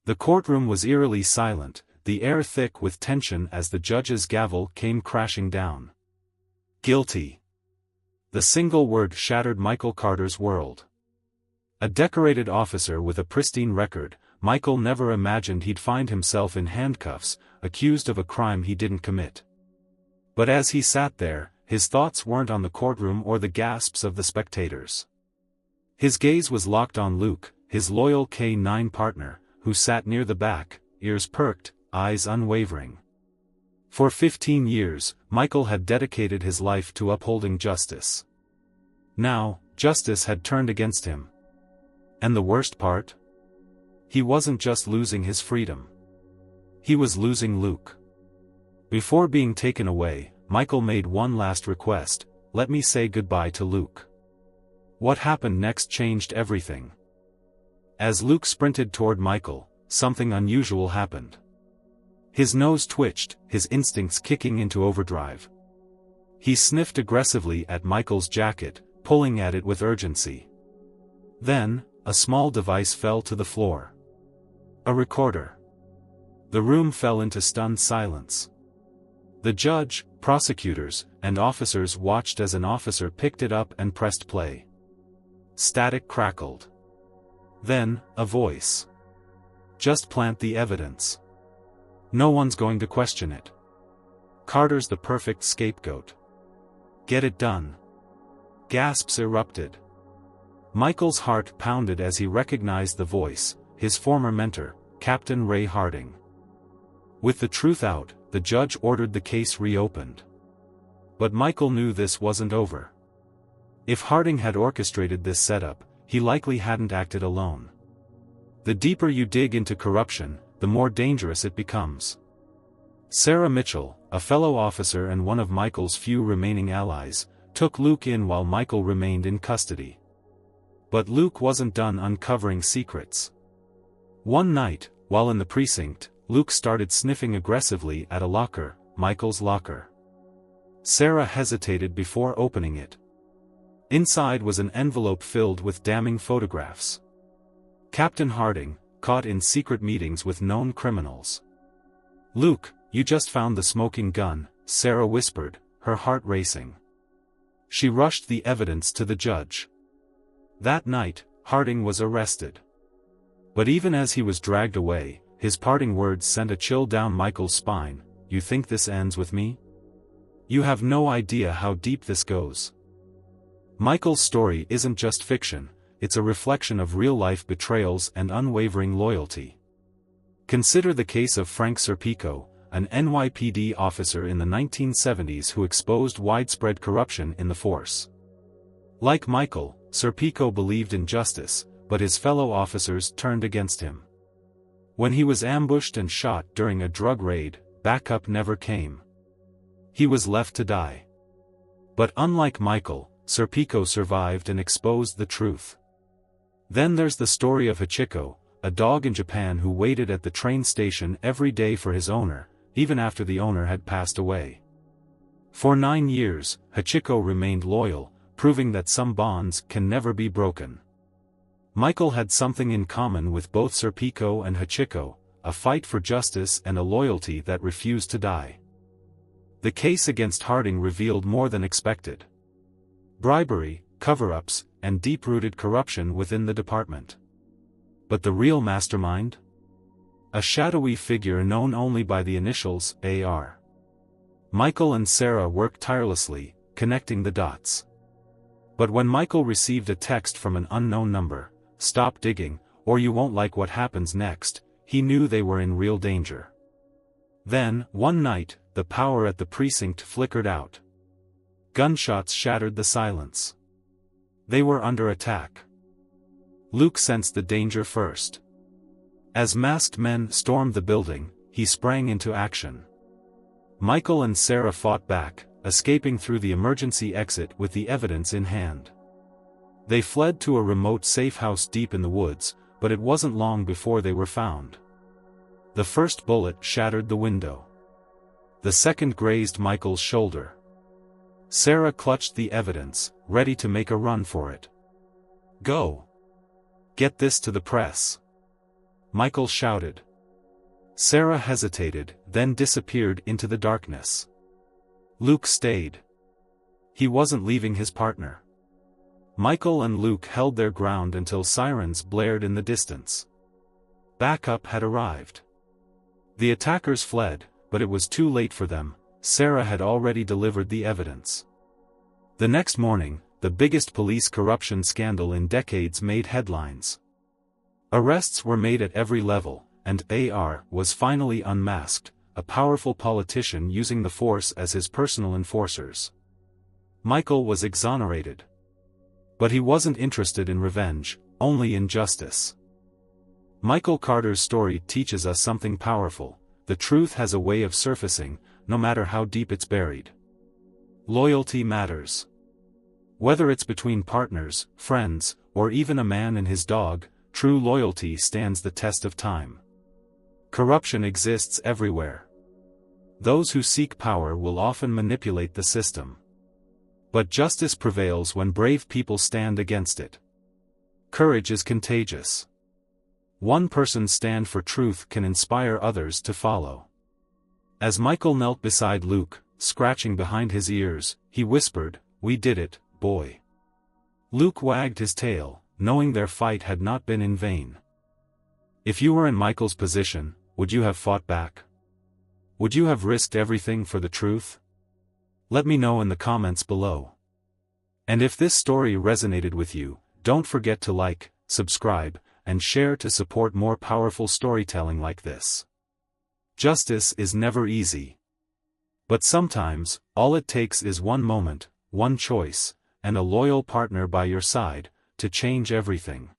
The courtroom was eerily silent, the air thick with tension as the judge's gavel came crashing down. Guilty. The single word shattered Michael Carter's world. A decorated officer with a pristine record, Michael never imagined he'd find himself in handcuffs, accused of a crime he didn't commit. But as he sat there, his thoughts weren't on the courtroom or the gasps of the spectators. His gaze was locked on Luke, his loyal K-9 partner, who sat near the back, ears perked, eyes unwavering. For 15 years, Michael had dedicated his life to upholding justice. Now, justice had turned against him. And the worst part? He wasn't just losing his freedom. He was losing Luke. Before being taken away, Michael made one last request: let me say goodbye to Luke. What happened next changed everything. As Luke sprinted toward Michael, something unusual happened. His nose twitched, his instincts kicking into overdrive. He sniffed aggressively at Michael's jacket, pulling at it with urgency. Then, a small device fell to the floor. A recorder. The room fell into stunned silence. The judge, prosecutors, and officers watched as an officer picked it up and pressed play. Static crackled. Then, a voice. Just plant the evidence. No one's going to question it. Carter's the perfect scapegoat. Get it done. Gasps erupted. Michael's heart pounded as he recognized the voice, his former mentor, Captain Ray Harding. With the truth out, the judge ordered the case reopened. But Michael knew this wasn't over. If Harding had orchestrated this setup, he likely hadn't acted alone. The deeper you dig into corruption, the more dangerous it becomes. Sarah Mitchell, a fellow officer and one of Michael's few remaining allies, took Luke in while Michael remained in custody. But Luke wasn't done uncovering secrets. One night, while in the precinct, Luke started sniffing aggressively at a locker, Michael's locker. Sarah hesitated before opening it. Inside was an envelope filled with damning photographs. Captain Harding, caught in secret meetings with known criminals. "Luke, you just found the smoking gun," Sarah whispered, her heart racing. She rushed the evidence to the judge. That night, Harding was arrested. But even as he was dragged away, his parting words sent a chill down Michael's spine. "You think this ends with me? You have no idea how deep this goes." Michael's story isn't just fiction, it's a reflection of real-life betrayals and unwavering loyalty. Consider the case of Frank Serpico, an NYPD officer in the 1970s who exposed widespread corruption in the force. Like Michael, Serpico believed in justice, but his fellow officers turned against him. When he was ambushed and shot during a drug raid, backup never came. He was left to die. But unlike Michael, Serpico survived and exposed the truth. Then there's the story of Hachiko, a dog in Japan who waited at the train station every day for his owner, even after the owner had passed away. For 9 years, Hachiko remained loyal, proving that some bonds can never be broken. Michael had something in common with both Serpico and Hachiko, a fight for justice and a loyalty that refused to die. The case against Harding revealed more than expected. Bribery, cover-ups, and deep-rooted corruption within the department. But the real mastermind? A shadowy figure known only by the initials AR. Michael and Sarah worked tirelessly, connecting the dots. But when Michael received a text from an unknown number, "Stop digging, or you won't like what happens next," he knew they were in real danger. Then, one night, the power at the precinct flickered out. Gunshots shattered the silence. They were under attack. Luke sensed the danger first. As masked men stormed the building, he sprang into action. Michael and Sarah fought back, escaping through the emergency exit with the evidence in hand. They fled to a remote safe house deep in the woods, but it wasn't long before they were found. The first bullet shattered the window. The second grazed Michael's shoulder. Sarah clutched the evidence, ready to make a run for it. "Go! Get this to the press." Michael shouted. Sarah hesitated, then disappeared into the darkness. Luke stayed. He wasn't leaving his partner. Michael and Luke held their ground until sirens blared in the distance. Backup had arrived. The attackers fled, but it was too late for them. Sarah had already delivered the evidence. The next morning, the biggest police corruption scandal in decades made headlines. Arrests were made at every level, and AR was finally unmasked, a powerful politician using the force as his personal enforcers. Michael was exonerated. But he wasn't interested in revenge, only in justice. Michael Carter's story teaches us something powerful: the truth has a way of surfacing, no matter how deep it's buried. Loyalty matters. Whether it's between partners, friends, or even a man and his dog, true loyalty stands the test of time. Corruption exists everywhere. Those who seek power will often manipulate the system. But justice prevails when brave people stand against it. Courage is contagious. One person's stand for truth can inspire others to follow. As Michael knelt beside Luke, scratching behind his ears, he whispered, "We did it, boy." Luke wagged his tail, knowing their fight had not been in vain. If you were in Michael's position, would you have fought back? Would you have risked everything for the truth? Let me know in the comments below. And if this story resonated with you, don't forget to like, subscribe, and share to support more powerful storytelling like this. Justice is never easy. But sometimes, all it takes is one moment, one choice, and a loyal partner by your side, to change everything.